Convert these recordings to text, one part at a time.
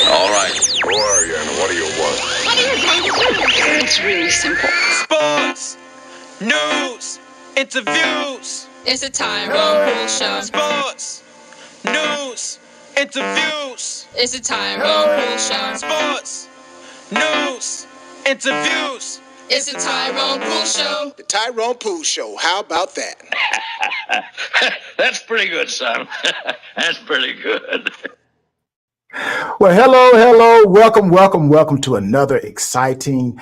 All right. Who are you and what do you want? What are you going to do? It's really simple. Sports, news, interviews. It's a Tyrone Poole Show. Sports, news, interviews. It's a Tyrone Poole Show. Sports, news, interviews. It's a Tyrone Poole Show. The Tyrone Poole Show. How about that? That's pretty good, son. That's pretty good. Well, hello. Welcome to another exciting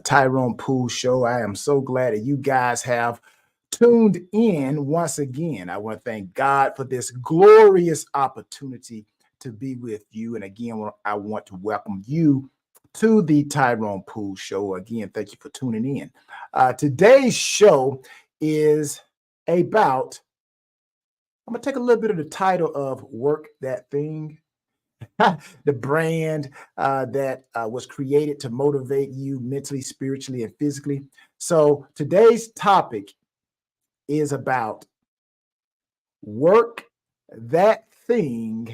Tyrone Poole Show. I am so glad that you guys have tuned in once again. I want to thank God for this glorious opportunity to be with you. And again, I want to welcome you to the Tyrone Poole Show. Again, thank you for tuning in. Today's show is about, I'm going to take a little bit of the title of Work That Thing. The brand that was created to motivate you mentally, spiritually, and physically. So today's topic is about work that thing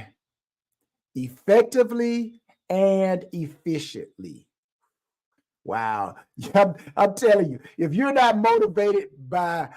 effectively and efficiently. Wow. I'm telling you, if you're not motivated by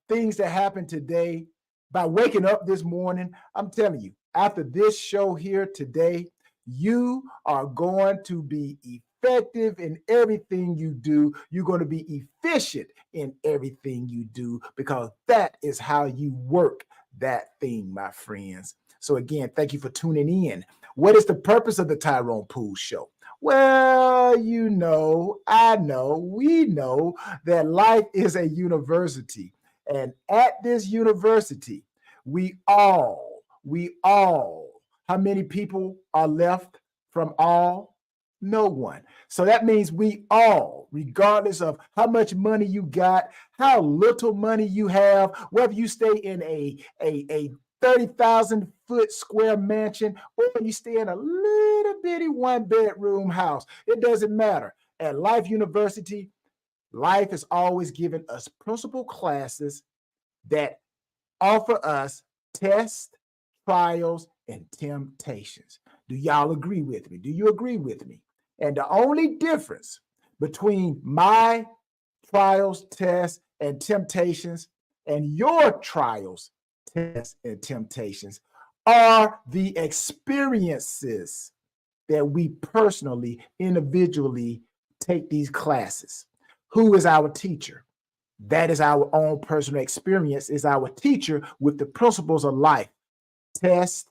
things that happen today, by waking up this morning, I'm telling you, after this show here today, you are going to be effective in everything you do. You're going to be efficient in everything you do because that is how you work that thing, my friends. So again, thank you for tuning in. What is the purpose of the Tyrone Poole Show? Well, you know, I know, we know that life is a university. And at this university, we all, how many people are left from all? No one. So that means we all, regardless of how much money you got, how little money you have, whether you stay in a 30,000 foot square mansion or you stay in a little bitty 1-bedroom house, it doesn't matter. At Life University, life has always given us principal classes that offer us tests, trials, and temptations. Do y'all agree with me? Do you agree with me? And the only difference between my trials, tests, and temptations and your trials, tests, and temptations are the experiences that we personally, individually take these classes. Who is our teacher? That is our own personal experience, is our teacher with the principles of life, tests,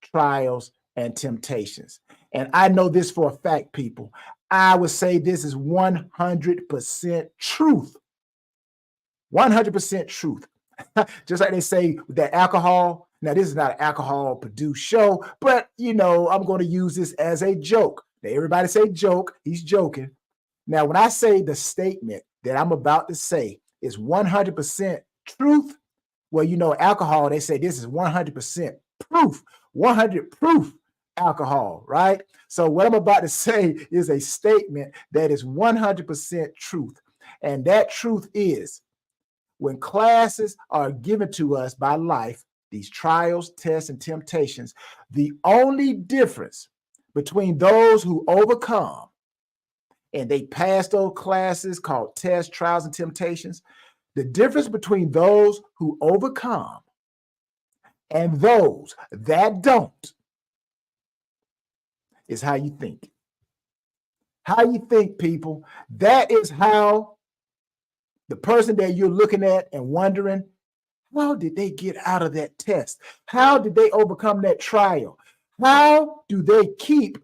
trials, and temptations. And I know this for a fact, people. I would say this is 100% truth. 100% truth. Just like they say with that alcohol. Now, this is not an alcohol-produced show, but, you know, I'm going to use this as a joke. Now, everybody say joke. He's joking. Now, when I say the statement that I'm about to say is 100% truth, well, you know, alcohol, they say this is 100% proof, 100 proof alcohol, right? So what I'm about to say is a statement that is 100% truth. And that truth is when classes are given to us by life, these trials, tests, and temptations, the only difference between those who overcome and they pass those classes called tests, trials, and temptations, the difference between those who overcome and those that don't is how you think. How you think, people. That is how the person that you're looking at and wondering, how did they get out of that test? How did they overcome that trial? How do they keep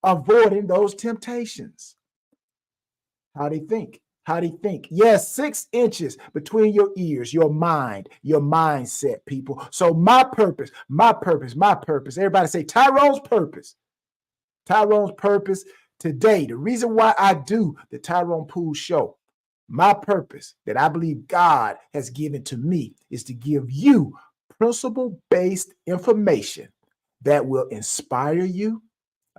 avoiding those temptations? How they think. How do you think? Yes, 6 inches between your ears, your mind, your mindset, people. So my purpose. Everybody say Tyrone's purpose. Tyrone's purpose today. The reason why I do the Tyrone Poole Show, my purpose that I believe God has given to me is to give you principle-based information that will inspire you.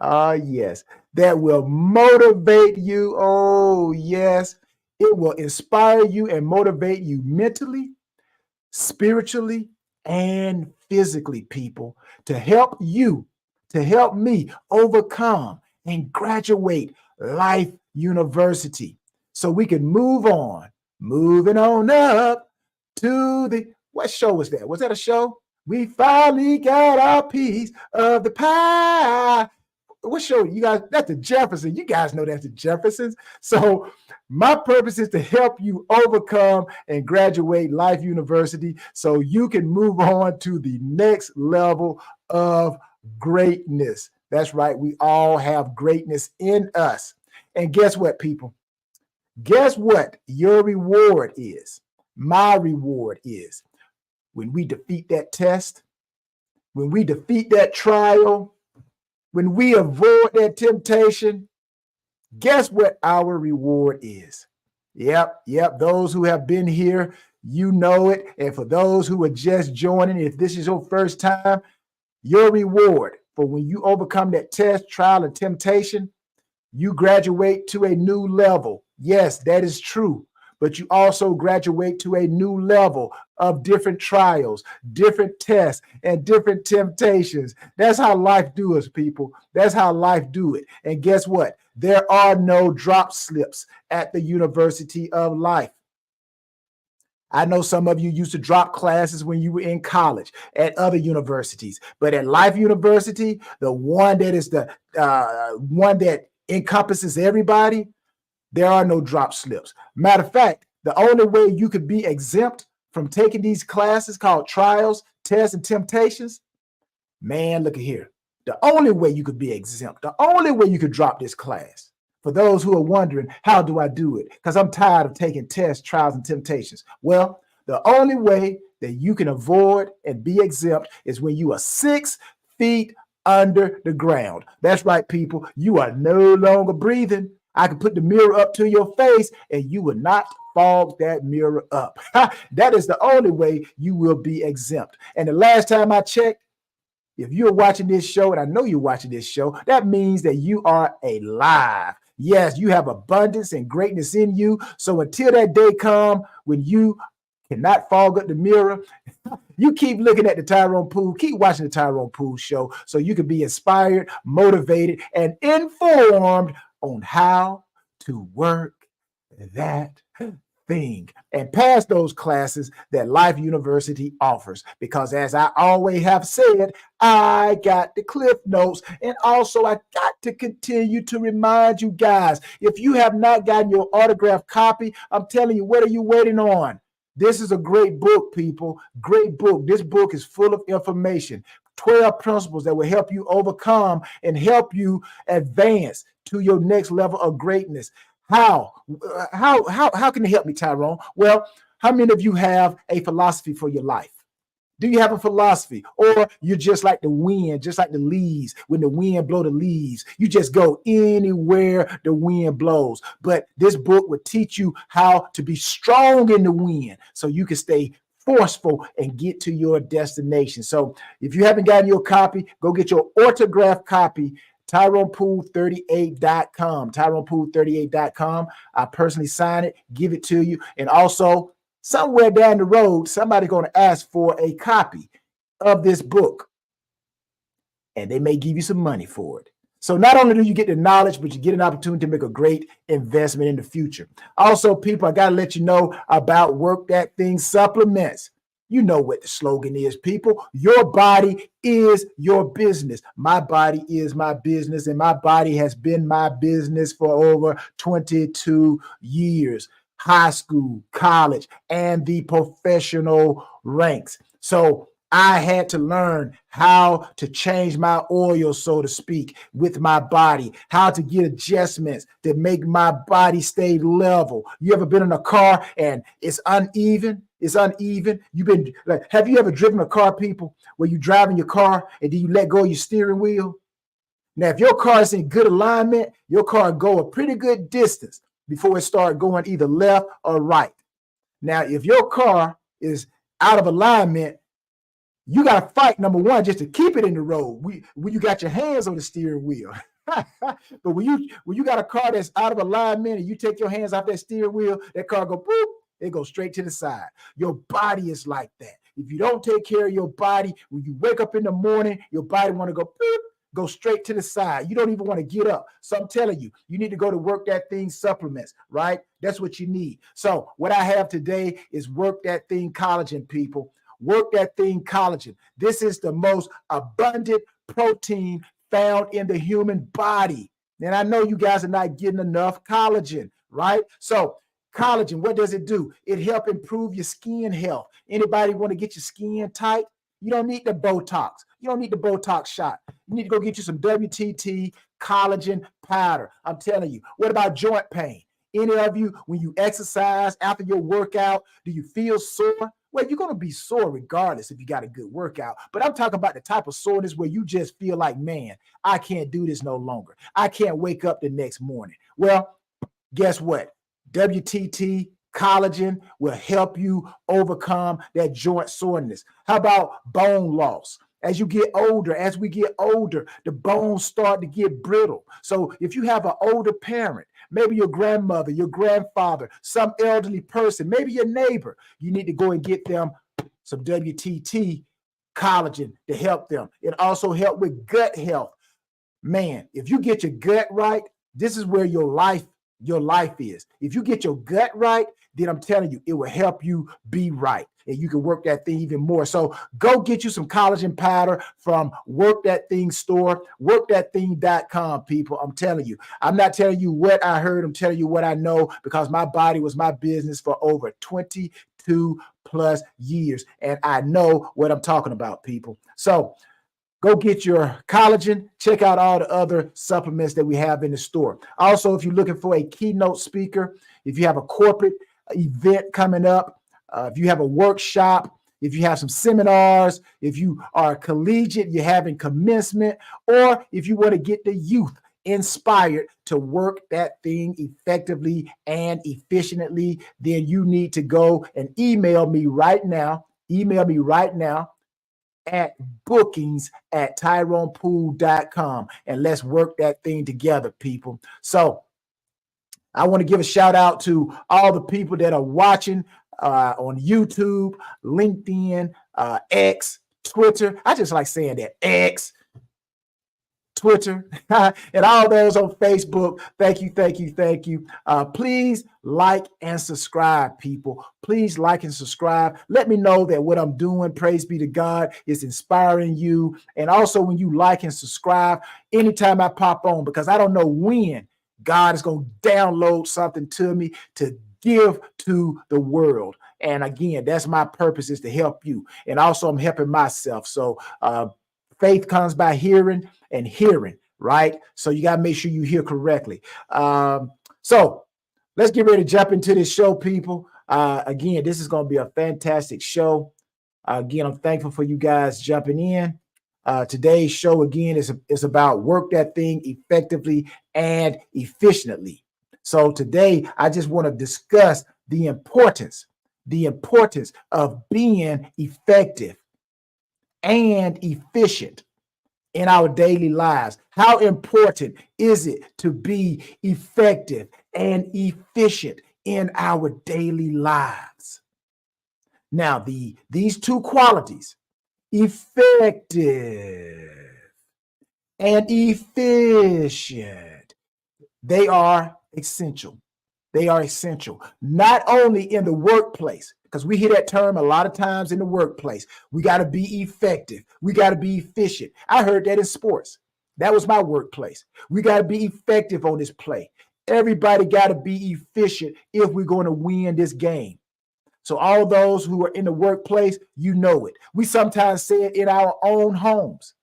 Yes. That will motivate you. Oh, yes. It will inspire you and motivate you mentally, spiritually, and physically, people, to help you to help me overcome and graduate Life University so we can moving on up to what show was that? Was that a show? We finally got our piece of the pie. What show? You guys, that's the Jeffersons. You guys know that's the Jeffersons. So my purpose is to help you overcome and graduate Life University so you can move on to the next level of greatness. That's right. We all have greatness in us. And guess what, people? Guess what your reward is? My reward is when we defeat that test, when we defeat that trial, when we avoid that temptation, guess what our reward is? Yep. Those who have been here, you know it. And for those who are just joining, if this is your first time, your reward for when you overcome that test, trial, and temptation, you graduate to a new level. Yes, that is true. But you also graduate to a new level of different trials, different tests, and different temptations. That's how life do us, people. That's how life do it. And guess what? There are no drop slips at the University of Life. I know some of you used to drop classes when you were in college at other universities, but at Life University, the one that is the one that encompasses everybody, there are no drop slips. Matter of fact, the only way you could be exempt from taking these classes called trials, tests, and temptations, man, look at here. The only way you could be exempt, the only way you could drop this class, for those who are wondering, how do I do it? Because I'm tired of taking tests, trials, and temptations. Well, the only way that you can avoid and be exempt is when you are 6 feet under the ground. That's right, people. You are no longer breathing. I can put the mirror up to your face and you will not fog that mirror up. That is the only way you will be exempt. And the last time I checked, if you're watching this show, and I know you're watching this show, that means that you are alive. Yes, you have abundance and greatness in you. So until that day comes when you cannot fog up the mirror, you keep looking at the Tyrone Poole, keep watching the Tyrone Poole show so you can be inspired, motivated, and informed on how to work that thing and pass those classes that Life University offers. Because as I always have said, I got the cliff notes, and also I got to continue to remind you guys, if you have not gotten your autographed copy, I'm telling you, what are you waiting on? This is a great book, people. Great book. This book is full of information. 12 principles that will help you overcome and help you advance to your next level of greatness. How can it help me, Tyrone? Well, how many of you have a philosophy for your life? Do you have a philosophy? Or you're just like the wind, just like the leaves. When the wind blows the leaves, you just go anywhere the wind blows. But this book will teach you how to be strong in the wind so you can stay forceful and get to your destination. So if you haven't gotten your copy, go get your autographed copy. TyronePoole38.com. TyronePoole38.com. I personally sign it, give it to you. And also, somewhere down the road, somebody's going to ask for a copy of this book. And they may give you some money for it. So not only do you get the knowledge, but you get an opportunity to make a great investment in the future. Also, people, I got to let you know about Work That Thing supplements. You know what the slogan is, people. Your body is your business. My body is my business, and my body has been my business for over 22 years. High school, college, and the professional ranks. So I had to learn how to change my oil, so to speak, with my body, how to get adjustments that make my body stay level. You ever been in a car and it's uneven? It's uneven. Have you ever driven a car, people, where you driving your car and then you let go of your steering wheel? Now, if your car is in good alignment, your car will go a pretty good distance before it starts going either left or right. Now, if your car is out of alignment, you got to fight, number one, just to keep it in the road. When you got your hands on the steering wheel. But when you got a car that's out of alignment and you take your hands off that steering wheel, that car go boop, it goes straight to the side. Your body is like that. If you don't take care of your body, when you wake up in the morning, your body want to go boop. go straight to the side. You don't even want to get up. So I'm telling you, you need to go to Work That Thing supplements, right? That's what you need. So what I have today is Work That Thing collagen, people. Work That Thing collagen. This is the most abundant protein found in the human body. And I know you guys are not getting enough collagen, right? So collagen, what does it do? It helps improve your skin health. Anybody want to get your skin tight? You don't need the Botox. You don't need the Botox shot. You need to go get you some WTT collagen powder. I'm telling you. What about joint pain? Any of you, when you exercise after your workout, do you feel sore? Well, you're going to be sore regardless if you got a good workout. But I'm talking about the type of soreness where you just feel like, man, I can't do this no longer. I can't wake up the next morning. Well, guess what? WTT collagen will help you overcome that joint soreness. How about bone loss? As you get older, as we get older, the bones start to get brittle. So if you have an older parent, maybe your grandmother, your grandfather, some elderly person, maybe your neighbor, you need to go and get them some WTT collagen to help them. It also helps with gut health. Man, if you get your gut right, this is where your life is. If you get your gut right, then I'm telling you, it will help you be right. And you can work that thing even more. So go get you some collagen powder from Work That Thing store, workthatthing.com, people. I'm telling you, I'm not telling you what I heard. I'm telling you what I know, because my body was my business for over 22 plus years. And I know what I'm talking about, people. So go get your collagen. Check out all the other supplements that we have in the store. Also, if you're looking for a keynote speaker, if you have a corporate event coming up, if you have a workshop, if you have some seminars, if you are collegiate, you're having commencement, or if you want to get the youth inspired to work that thing effectively and efficiently, then you need to go and email me right now. Email me right now at bookings@tyronepoole.com, and let's work that thing together, people. So I want to give a shout out to all the people that are watching on YouTube, LinkedIn, X, Twitter. I just like saying that, X, Twitter, and all those on Facebook. Thank you, thank you, thank you. Please like and subscribe, people. Please like and subscribe. Let me know that what I'm doing, praise be to God, is inspiring you. And also when you like and subscribe, anytime I pop on, because I don't know when God is going to download something to me to give to the world. And again, that's my purpose, is to help you. And also I'm helping myself. So faith comes by hearing, and hearing, right? So you got to make sure you hear correctly. So let's get ready to jump into this show, people. Again, this is going to be a fantastic show. Again, I'm thankful for you guys jumping in. Today's show, again, is about work that thing effectively and efficiently. So today, I just want to discuss the importance of being effective and efficient in our daily lives. How important is it to be effective and efficient in our daily lives? Now, these two qualities, effective and efficient, they are essential. They are essential, not only in the workplace, because we hear that term a lot of times in the workplace. We got to be effective. We got to be efficient. I heard that in sports. That was my workplace. We got to be effective on this play. Everybody got to be efficient if we're going to win this game. So all those who are in the workplace, you know it. We sometimes say it in our own homes.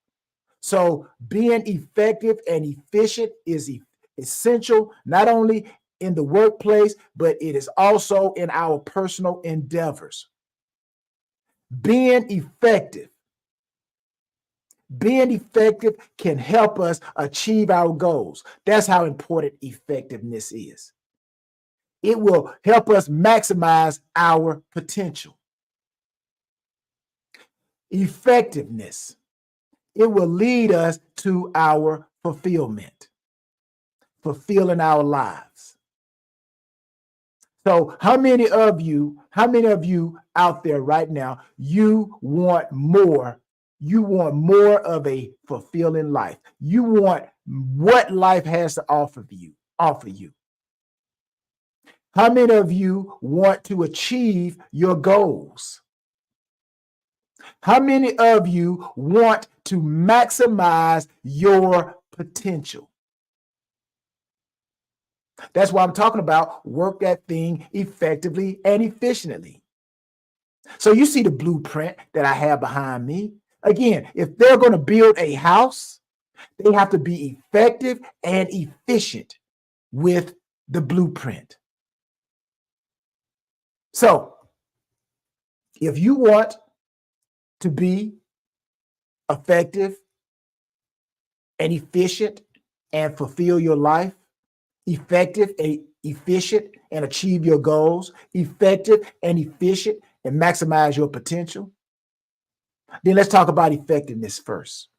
So being effective and efficient is essential, not only in the workplace, but it is also in our personal endeavors. Being effective can help us achieve our goals. That's how important effectiveness is. It will help us maximize our potential. Effectiveness, it will lead us to our fulfillment, fulfilling our lives. So how many of you out there right now, you want more You want more of a fulfilling life. You want what life has to offer you. How many of you want to achieve your goals? How many of you want to maximize your potential? That's why I'm talking about work that thing effectively and efficiently. So you see the blueprint that I have behind me. Again, if they're going to build a house, they have to be effective and efficient with the blueprint. So if you want to be effective and efficient and fulfill your life, effective and efficient and achieve your goals, effective and efficient and maximize your potential, then let's talk about effectiveness first.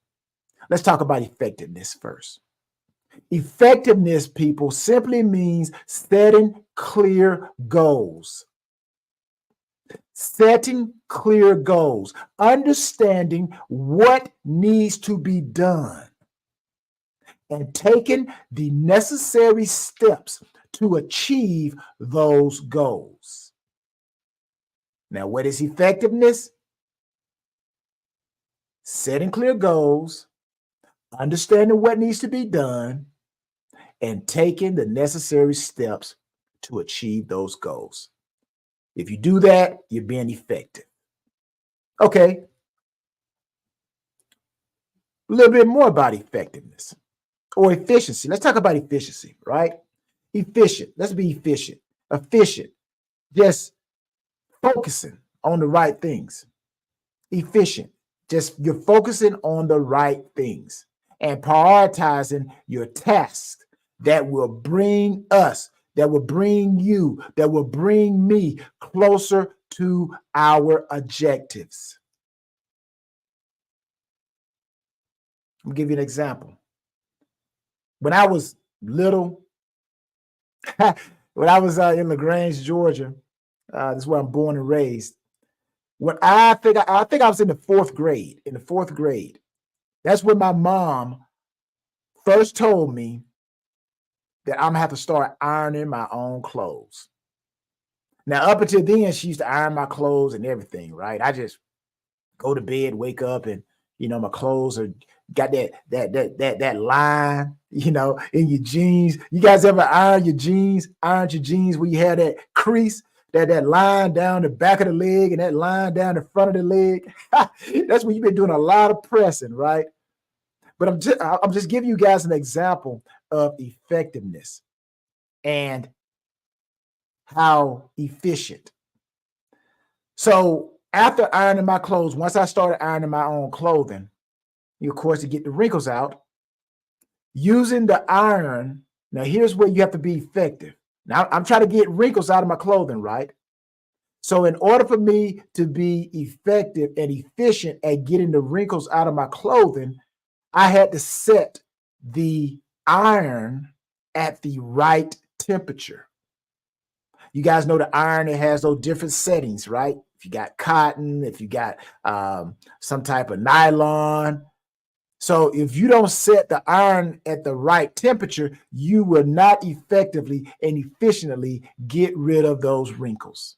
Effectiveness, people, simply means setting clear goals. Setting clear goals, understanding what needs to be done, and taking the necessary steps to achieve those goals. Now, what is effectiveness? Setting clear goals, understanding what needs to be done, and taking the necessary steps to achieve those goals. If you do that, you're being effective. Okay. A little bit more about effectiveness or efficiency. Let's talk about efficiency, right? Efficient. Let's be efficient. Efficient. Just focusing on the right things. Efficient. Just you're focusing on the right things and prioritizing your tasks that will bring us, that will bring you, that will bring me closer to our objectives. I'll give you an example. When I was little, when I was in LaGrange, Georgia, that's where I'm born and raised. When I think I was in the fourth grade. That's when my mom first told me that I'm gonna have to start ironing my own clothes. Now, up until then, she used to iron my clothes and everything, right? I just go to bed, wake up, and my clothes are got that line, in your jeans. You guys ever ironed your jeans where you had that crease, that line down the back of the leg and that line down the front of the leg? That's when you've been doing a lot of pressing, right? But I'm just giving you guys an example of effectiveness and how efficient. So after ironing my clothes, once I started ironing my own clothing, of course, to get the wrinkles out, using the iron. Now, here's where you have to be effective. Now, I'm trying to get wrinkles out of my clothing, right? So in order for me to be effective and efficient at getting the wrinkles out of my clothing, I had to set the iron at the right temperature. You guys know the iron, it has those different settings, right? If you got cotton, if you got some type of nylon. So if you don't set the iron at the right temperature, you will not effectively and efficiently get rid of those wrinkles.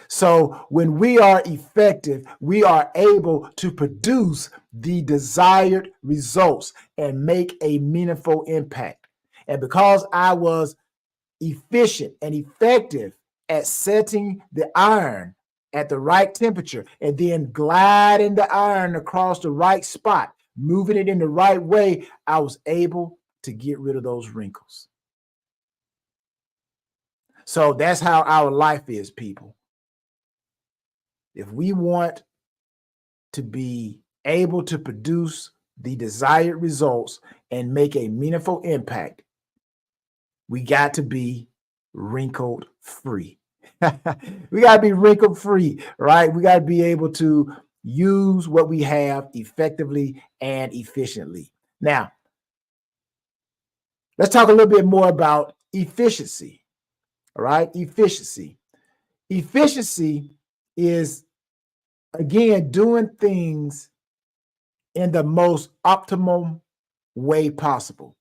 So when we are effective, we are able to produce the desired results and make a meaningful impact. And because I was efficient and effective at setting the iron at the right temperature and then gliding the iron across the right spot, moving it in the right way, I was able to get rid of those wrinkles. So that's how our life is, people. If we want to be able to produce the desired results and make a meaningful impact, we got to be wrinkled free. We got to be wrinkled free, right? We got to be able to use what we have effectively and efficiently. Now, let's talk a little bit more about efficiency, all right? Efficiency. Efficiency is Again, doing things in the most optimum way possible.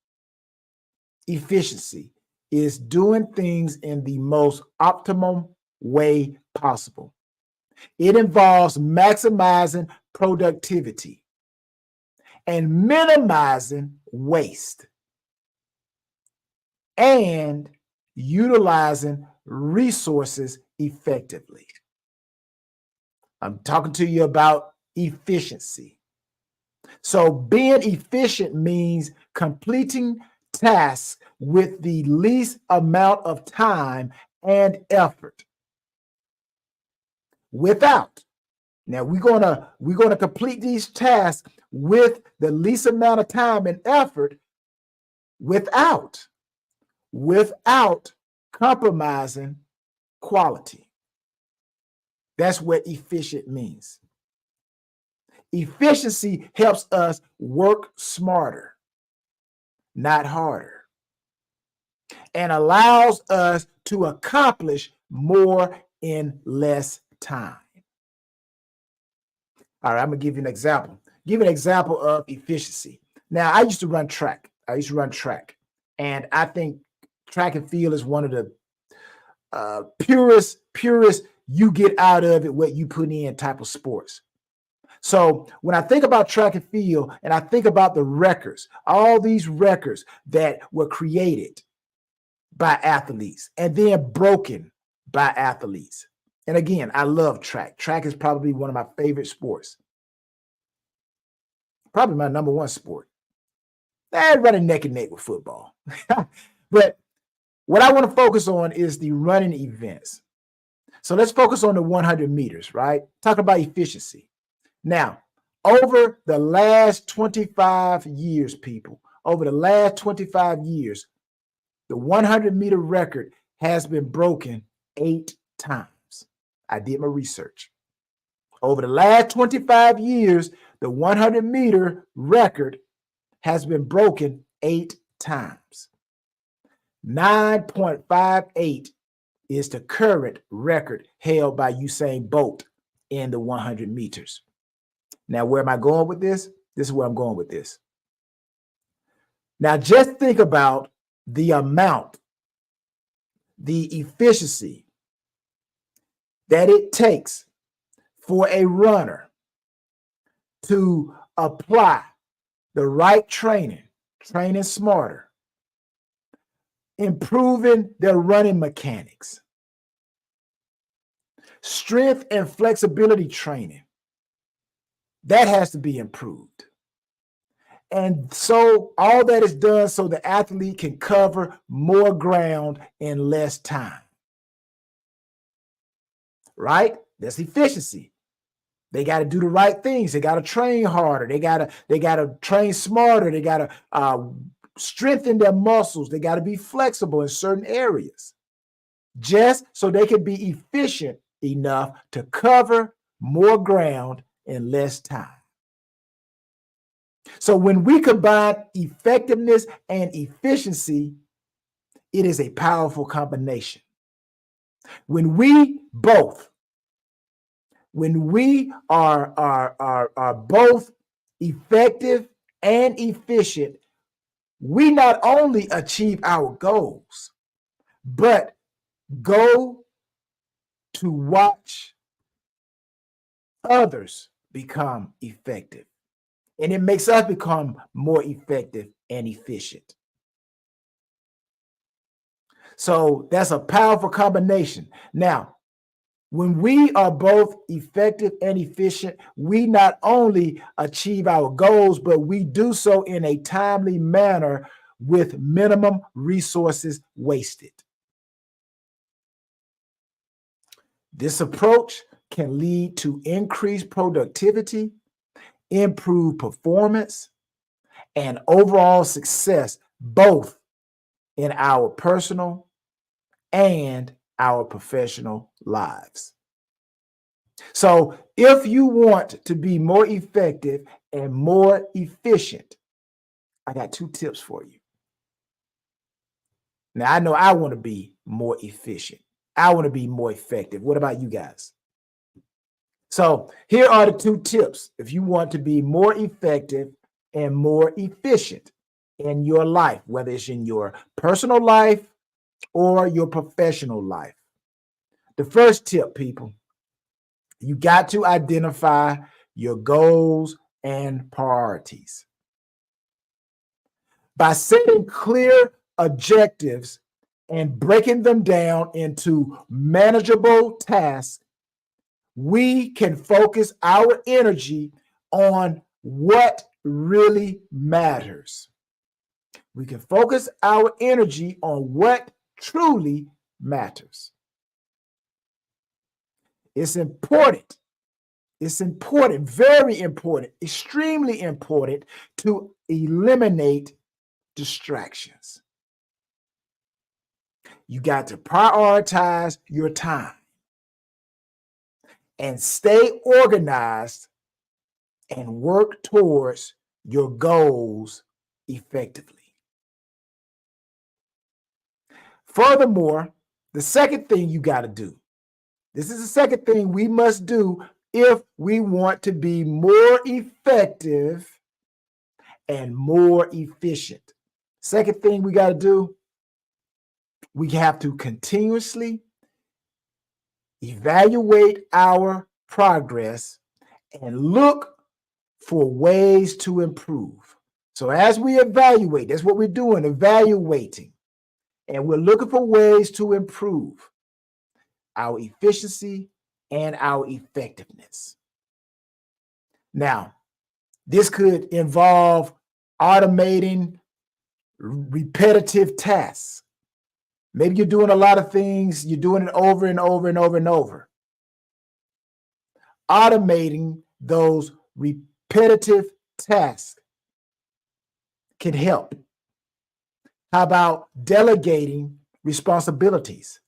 Efficiency is doing things in the most optimum way possible. It involves maximizing productivity and minimizing waste and utilizing resources effectively. I'm talking to you about efficiency. So being efficient means completing tasks with the least amount of time and effort. Now we're gonna complete these tasks with the least amount of time and effort without compromising quality. That's what efficient means. Efficiency helps us work smarter, not harder, and allows us to accomplish more in less time. All right, I'm gonna give you an example. Give an example of efficiency. Now, I used to run track. And I think track and field is one of the purest you get out of it what you put in type of sports. So when I think about track and field and I think about the records, all these records that were created by athletes and then broken by athletes. And again, I love track. Track is probably one of my favorite sports. Probably my number one sport. Running neck and neck with football. But what I want to focus on is the running events. So let's focus on the 100 meters, right? Talk about efficiency. Now, over the last 25 years, people, over the last 25 years, the 100-meter record has been broken 8 times. I did my research. Over the last 25 years, the 100-meter record has been broken 8 times. 9.58 is the current record held by Usain Bolt in the 100 meters. Now, where am I going with this? This is where I'm going with this. Now, just think about the amount, the efficiency that it takes for a runner to apply the right training smarter, improving their running mechanics, strength and flexibility training. That has to be improved. And so all that is done so the athlete can cover more ground in less time. Right? That's efficiency. They got to do the right things. They got to train harder. They got to train smarter. They got to strengthen their muscles. They got to be flexible in certain areas, just so they can be efficient enough to cover more ground in less time. So when we combine effectiveness and efficiency, it is a powerful combination. When we are both effective and efficient, we not only achieve our goals, but go to watch others become effective. And it makes us become more effective and efficient. So that's a powerful combination. Now, when we are both effective and efficient, we not only achieve our goals, but we do so in a timely manner with minimum resources wasted. This approach can lead to increased productivity, improved performance, and overall success, both in our personal and our professional lives. So if you want to be more effective and more efficient, I got 2 tips for you. Now, I know I want to be more efficient. I want to be more effective. What about you guys? So here are the 2 tips if you want to be more effective and more efficient in your life, whether it's in your personal life or your professional life. The first tip, people, you got to identify your goals and priorities. By setting clear objectives and breaking them down into manageable tasks, we can focus our energy on what really matters. We can focus our energy on what truly matters. It's important, very important, extremely important to eliminate distractions. You got to prioritize your time and stay organized and work towards your goals effectively. Furthermore, the second thing you got to do, this is the second thing we must do if we want to be more effective and more efficient. Second thing we got to do, we have to continuously evaluate our progress and look for ways to improve. So as we evaluate, that's what we're doing, evaluating. And we're looking for ways to improve our efficiency and our effectiveness. Now, this could involve automating repetitive tasks. Maybe you're doing a lot of things, you're doing it over and over and over and over. Automating those repetitive tasks can help. How about delegating responsibilities?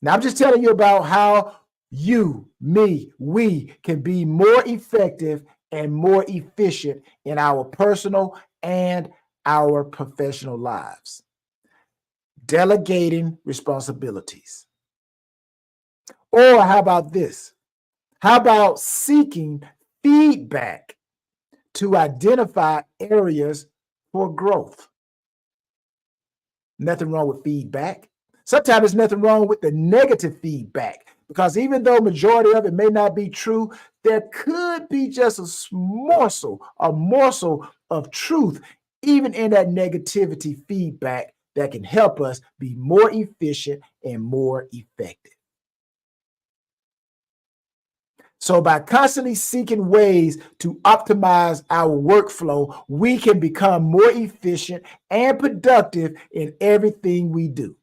Now, I'm just telling you about how you, me, we can be more effective and more efficient in our personal and our professional lives. Delegating responsibilities. Or how about this? How about seeking feedback to identify areas for growth? Nothing wrong with feedback. Sometimes there's nothing wrong with the negative feedback, because even though majority of it may not be true, there could be just a morsel of truth, even in that negativity feedback, that can help us be more efficient and more effective. So by constantly seeking ways to optimize our workflow, we can become more efficient and productive in everything we do.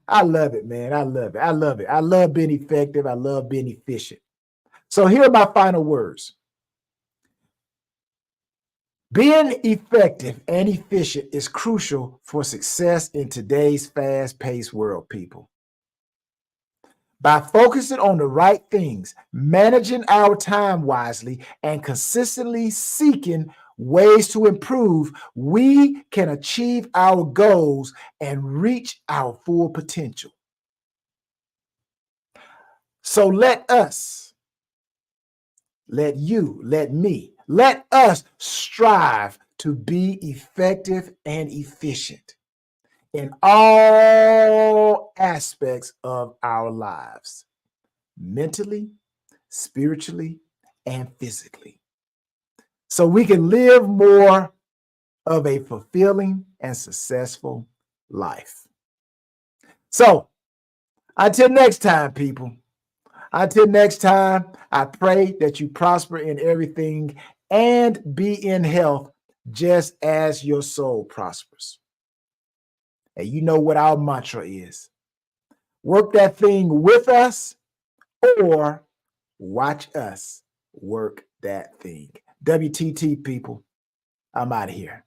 I love it, man. I love it. I love it. I love being effective. I love being efficient. So here are my final words. Being effective and efficient is crucial for success in today's fast-paced world, people. By focusing on the right things, managing our time wisely, and consistently seeking ways to improve, we can achieve our goals and reach our full potential. So let us, let you, let me, let us strive to be effective and efficient in all aspects of our lives, mentally, spiritually, and physically, so we can live more of a fulfilling and successful life. So until next time, people, until next time, I pray that you prosper in everything and be in health just as your soul prospers. And you know what our mantra is. Work that thing with us or watch us work that thing. WTT, people, I'm out of here.